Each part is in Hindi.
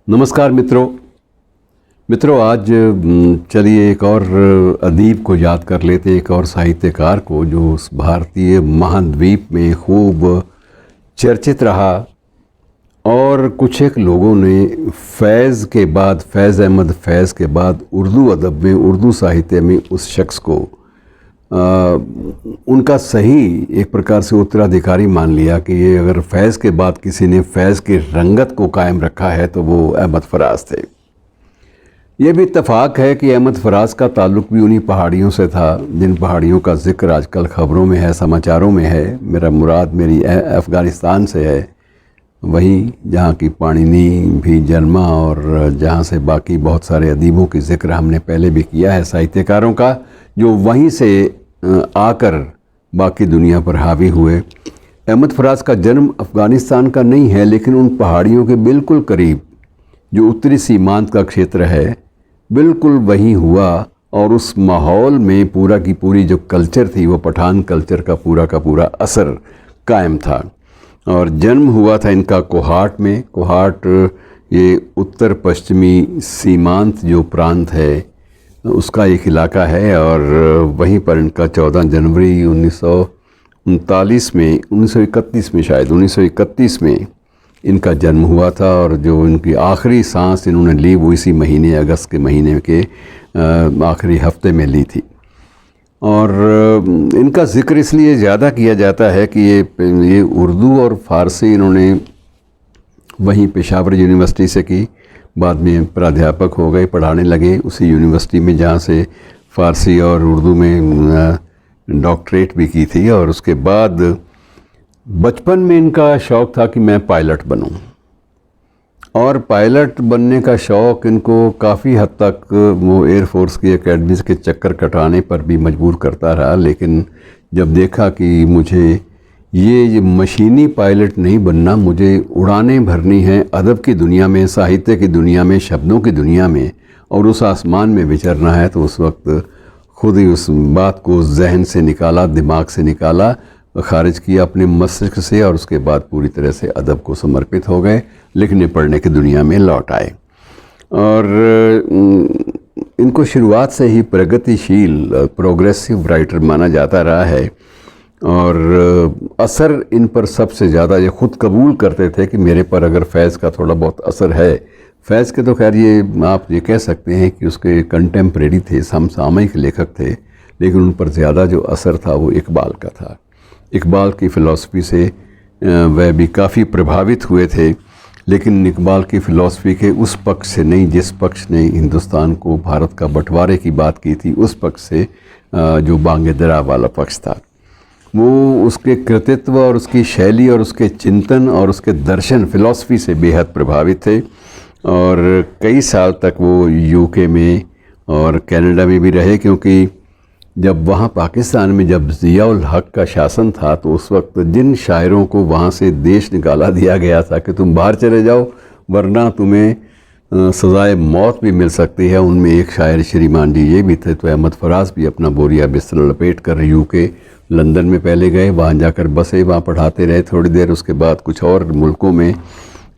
नमस्कार मित्रों आज चलिए एक और अदीब को याद कर लेते हैं, एक और साहित्यकार को जो उस भारतीय महाद्वीप में खूब चर्चित रहा। और कुछ एक लोगों ने फैज़ अहमद फैज़ के बाद उर्दू अदब में, उर्दू साहित्य में उस शख्स को उनका सही एक प्रकार से उत्तराधिकारी मान लिया कि ये अगर फैज़ के बाद किसी ने फैज़ की रंगत को कायम रखा है तो वो अहमद फराज थे। ये भी इत्तफ़ाक़ है कि अहमद फराज का ताल्लुक़ भी उन्हीं पहाड़ियों से था जिन पहाड़ियों का ज़िक्र आजकल ख़बरों में है, समाचारों में है। मेरा मुराद मेरी अफ़गानिस्तान से है, वहीं जहाँ की पाणिनी भी जन्मा और जहाँ से बाकी बहुत सारे अदीबों की ज़िक्र हमने पहले भी किया है, साहित्यकारों का जो वहीं से आकर बाकी दुनिया पर हावी हुए। अहमद फराज का जन्म अफ़गानिस्तान का नहीं है, लेकिन उन पहाड़ियों के बिल्कुल करीब जो उत्तरी सीमांत का क्षेत्र है बिल्कुल वहीं हुआ। और उस माहौल में पूरा की पूरी जो कल्चर थी वो पठान कल्चर का पूरा असर कायम था। और जन्म हुआ था इनका कोहाट में। कोहाट ये उत्तर पश्चिमी सीमांत जो प्रांत है उसका एक इलाका है और वहीं पर इनका 14 जनवरी 1939 में 1931 में इनका जन्म हुआ था। और जो इनकी आखिरी सांस इन्होंने ली वो इसी महीने, अगस्त के महीने के आखिरी हफ्ते में ली थी। और इनका ज़िक्र इसलिए ज़्यादा किया जाता है कि ये उर्दू और फ़ारसी इन्होंने वहीं पेशावर यूनिवर्सिटी से की, बाद में प्राध्यापक हो गए, पढ़ाने लगे उसी यूनिवर्सिटी में जहाँ से फ़ारसी और उर्दू में डॉक्टरेट भी की थी। और उसके बाद बचपन में इनका शौक़ था कि मैं पायलट बनूं। और पायलट बनने का शौक़ इनको काफ़ी हद तक वो एयरफोर्स की एकेडमीज़ के चक्कर कटाने पर भी मजबूर करता रहा। लेकिन जब देखा कि मुझे ये मशीनी पायलट नहीं बनना, मुझे उड़ानें भरनी हैं अदब की दुनिया में, साहित्य की दुनिया में, शब्दों की दुनिया में, और उस आसमान में विचरना है, तो उस वक्त खुद ही उस बात को जहन से निकाला, दिमाग से निकाला, खारिज किया अपने मस्तिष्क से। और उसके बाद पूरी तरह से अदब को समर्पित हो गए, लिखने पढ़ने की दुनिया में लौट आए। और इनको शुरुआत से ही प्रगतिशील, प्रोग्रेसिव राइटर माना जाता रहा है। और असर इन पर सबसे ज़्यादा, ये ख़ुद कबूल करते थे कि मेरे पर अगर फैज़ का थोड़ा बहुत असर है। फैज़ के तो खैर ये आप ये कह सकते हैं कि उसके कंटेम्प्रेरी थे, समसामयिक लेखक थे, लेकिन उन पर ज़्यादा जो असर था वो इकबाल का था। इकबाल की फ़िलॉसफ़ी से वह भी काफ़ी प्रभावित हुए थे, लेकिन इकबाल की फ़िलॉसफ़ी के उस पक्ष से नहीं जिस पक्ष ने हिंदुस्तान को भारत का बंटवारे की बात की थी, उस पक्ष से जो बांगे-दरा वाला पक्ष था। वो उसके कृतित्व और उसकी शैली और उसके चिंतन और उसके दर्शन, फ़िलॉसफ़ी से बेहद प्रभावित थे। और कई साल तक वो यूके में और कनाडा में भी रहे, क्योंकि जब वहाँ पाकिस्तान में जब ज़िया-उल हक का शासन था तो उस वक्त जिन शायरों को वहाँ से देश निकाला दिया गया था कि तुम बाहर चले जाओ वरना तुम्हें सज़ाए मौत भी मिल सकती है, उनमें एक शायर श्रीमान जी ये भी थे। तो अहमद फराज भी अपना बोरिया बिस्तर लपेट कर यूके, लंदन में पहले गए, वहाँ जाकर बसे, वहाँ पढ़ाते रहे थोड़ी देर, उसके बाद कुछ और मुल्कों में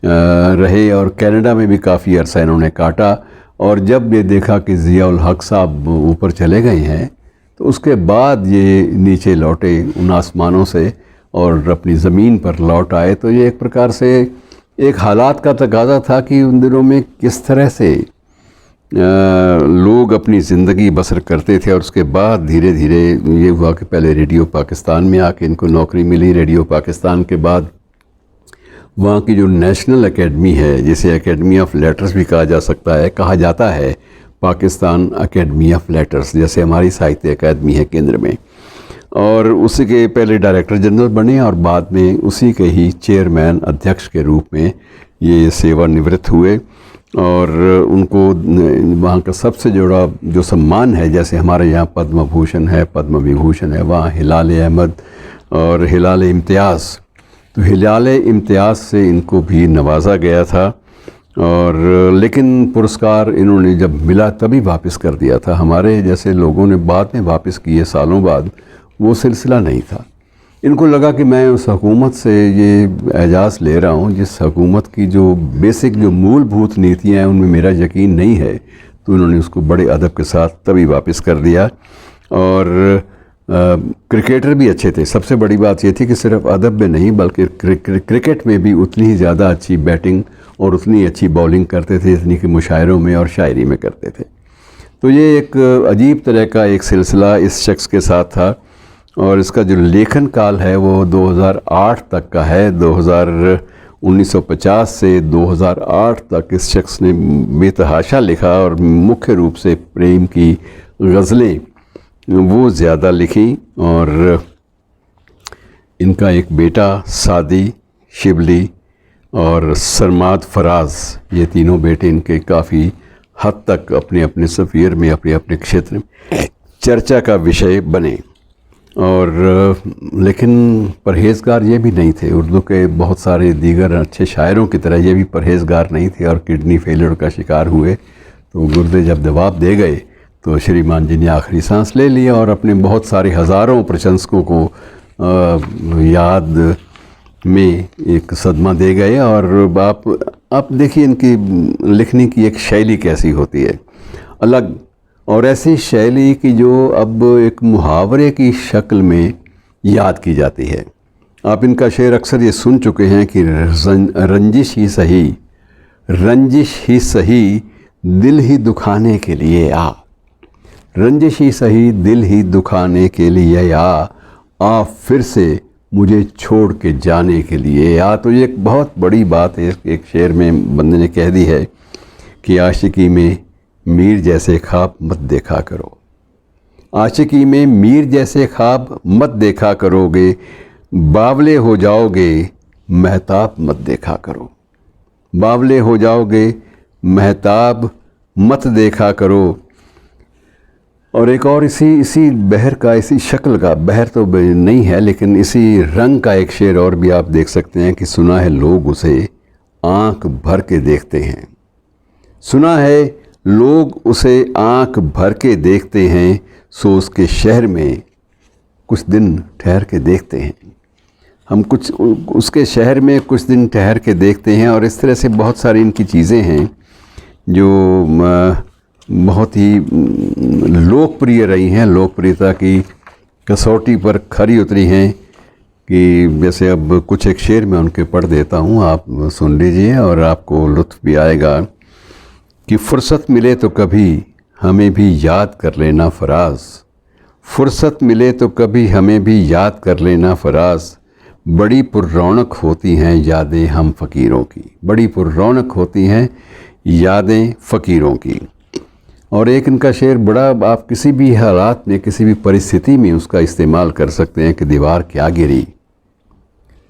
रहे और कनाडा में भी काफ़ी अरसा इन्होंने काटा। और जब ये देखा कि ज़िया-उल हक साहब ऊपर चले गए हैं तो उसके बाद ये नीचे लौटे उन आसमानों से और अपनी ज़मीन पर लौट आए। तो ये एक प्रकार से एक हालात का तकाज़ा था कि उन दिनों में किस तरह से लोग अपनी ज़िंदगी बसर करते थे। और उसके बाद धीरे धीरे ये हुआ कि पहले रेडियो पाकिस्तान में आके इनको नौकरी मिली। रेडियो पाकिस्तान के बाद वहाँ की जो नेशनल एकेडमी है, जिसे एकेडमी ऑफ लेटर्स भी कहा जा सकता है, कहा जाता है पाकिस्तान एकेडमी ऑफ लेटर्स, जैसे हमारी साहित्य अकादमी है केंद्र में। और उसी के पहले डायरेक्टर जनरल बने और बाद में उसी के ही चेयरमैन, अध्यक्ष के रूप में ये सेवानिवृत्त हुए। और उनको वहाँ का सबसे जुड़ा जो सम्मान है, जैसे हमारे यहाँ पद्म भूषण है, पद्म विभूषण है, वहाँ हिलाल अहमद और हिलाल इम्तियाज़, तो हिलाल इम्तियाज़ से इनको भी नवाजा गया था। और लेकिन पुरस्कार इन्होंने जब मिला तभी वापस कर दिया था। हमारे जैसे लोगों ने बाद में वापस किए सालों बाद, वो सिलसिला नहीं था। इनको लगा कि मैं उस हुकूमत से ये एजाज़ ले रहा हूँ जिस हुकूमत की जो बेसिक जो मूलभूत नीतियाँ हैं उनमें मेरा यकीन नहीं है, तो उन्होंने उसको बड़े अदब के साथ तभी वापस कर दिया। और क्रिकेटर भी अच्छे थे। सबसे बड़ी बात ये थी कि सिर्फ अदब में नहीं बल्कि क्रिकेट में भी उतनी ही ज़्यादा अच्छी बैटिंग और उतनी अच्छी बॉलिंग करते थे जितनी कि मुशायरों में और शायरी में करते थे। तो ये एक अजीब तरह का एक सिलसिला इस शख्स के साथ था और इसका जो लेखन काल है वो 2008 तक का है। 1950 से 2008 तक इस शख्स ने बेतहाशा लिखा और मुख्य रूप से प्रेम की गज़लें वो ज़्यादा लिखी। और इनका एक बेटा सादी, शिबली और सरमाद फराज, ये तीनों बेटे इनके काफ़ी हद तक अपने अपने सफ़ीर में अपने अपने क्षेत्र में चर्चा का विषय बने। और लेकिन परहेज़गार ये भी नहीं थे। उर्दू के बहुत सारे दीगर अच्छे शायरों की तरह ये भी परहेज़गार नहीं थे और किडनी फेलियर का शिकार हुए। तो गुर्दे जब जवाब दे गए तो श्रीमान जी ने आखिरी सांस ले लिया और अपने बहुत सारे हज़ारों प्रशंसकों को याद में एक सदमा दे गए। और आप देखिए इनकी लिखने की एक शैली कैसी होती है, अलग, और ऐसी शैली की जो अब एक मुहावरे की शक्ल में याद की जाती है। आप इनका शेर अक्सर ये सुन चुके हैं कि रंजिश ही सही दिल ही दुखाने के लिए आ, रंजिश ही सही दिल ही दुखाने के लिए आ फिर से मुझे छोड़ के जाने के लिए आ। तो ये एक बहुत बड़ी बात है। एक शेर में बंदे ने कह दी है कि आशिकी में मीर जैसे ख्वाब मत देखा करो, आशिकी में मीर जैसे ख्वाब मत देखा करोगे, बावले हो जाओगे महताब मत देखा करो, बावले हो जाओगे महताब मत देखा करो। और एक और इसी बहर का, इसी शक्ल का, बहर तो नहीं है लेकिन इसी रंग का एक शेर और भी आप देख सकते हैं कि सुना है लोग उसे आंख भर के देखते हैं, सुना है लोग उसे आंख भर के देखते हैं, सो उसके शहर में कुछ दिन ठहर के देखते हैं। हम कुछ उसके शहर में कुछ दिन ठहर के देखते हैं। और इस तरह से बहुत सारी इनकी चीज़ें हैं जो बहुत ही लोकप्रिय रही हैं, लोकप्रियता की कसौटी पर खरी उतरी हैं। कि जैसे अब कुछ एक शेर में उनके पढ़ देता हूँ, आप सुन लीजिए और आपको लुत्फ़ भी आएगा। कि फ़ुर्सत मिले तो कभी हमें भी याद कर लेना फराज, फ़ुर्सत मिले तो कभी हमें भी याद कर लेना फराज, बड़ी पुररौनक होती हैं यादें हम फ़कीरों की, बड़ी पुररौनक होती हैं यादें फ़कीरों की। और एक इनका शेर बड़ा, आप किसी भी हालात में किसी भी परिस्थिति में उसका इस्तेमाल कर सकते हैं कि दीवार क्या गिरी,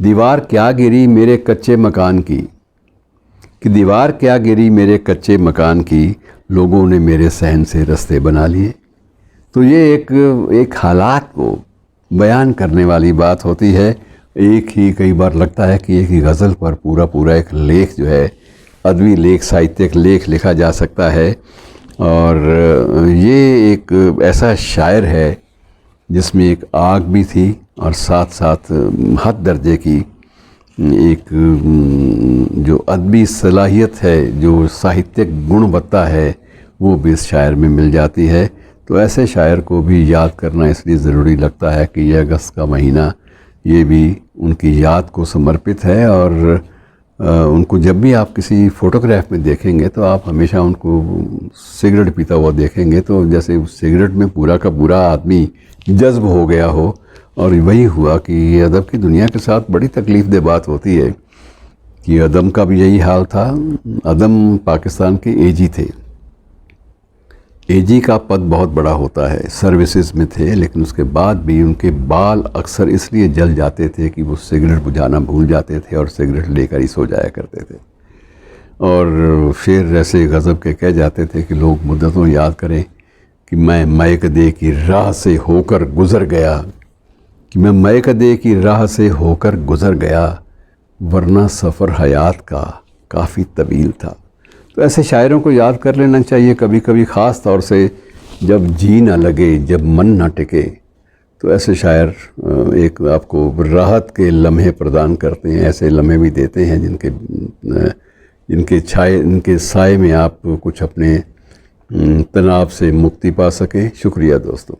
दीवार क्या गिरी मेरे कच्चे मकान की, कि दीवार क्या गिरी मेरे कच्चे मकान की, लोगों ने मेरे सहन से रास्ते बना लिए। तो ये एक हालात को बयान करने वाली बात होती है। एक ही कई बार लगता है कि एक ही गज़ल पर पूरा एक लेख जो है, अदबी लेख, साहित्यिक लेख लिखा जा सकता है। और ये एक ऐसा शायर है जिसमें एक आग भी थी और साथ साथ हद दर्जे की एक जो अदबी सलाहियत है, जो साहित्यिक गुणवत्ता है, वो भी इस शायर में मिल जाती है। तो ऐसे शायर को भी याद करना इसलिए ज़रूरी लगता है कि यह अगस्त का महीना ये भी उनकी याद को समर्पित है। और उनको जब भी आप किसी फ़ोटोग्राफ में देखेंगे तो आप हमेशा उनको सिगरेट पीता हुआ देखेंगे, तो जैसे उस सिगरेट में पूरा का पूरा आदमी जज्ब हो गया हो। और वही हुआ कि अदब की दुनिया के साथ बड़ी तकलीफ़देह बात होती है कि अदम का भी यही हाल था। अदम पाकिस्तान के एजी थे। एजी का पद बहुत बड़ा होता है, सर्विसेज में थे, लेकिन उसके बाद भी उनके बाल अक्सर इसलिए जल जाते थे कि वो सिगरेट बुझाना भूल जाते थे और सिगरेट लेकर ही सो जाया करते थे। और शेर ऐसे गज़ब के कह जाते थे कि लोग मुद्दतों याद करें कि मैं मैकदे की राह से होकर गुज़र गया, कि मैं मैकदे की राह से होकर गुज़र गया, वरना सफ़र हयात का काफ़ी तवील था। तो ऐसे शायरों को याद कर लेना चाहिए कभी कभी, ख़ास तौर से जब जी ना लगे, जब मन ना टिके, तो ऐसे शायर एक आपको राहत के लम्हे प्रदान करते हैं, ऐसे लम्हे भी देते हैं इनके साए में आप कुछ अपने तनाव से मुक्ति पा सकें। शुक्रिया दोस्तों।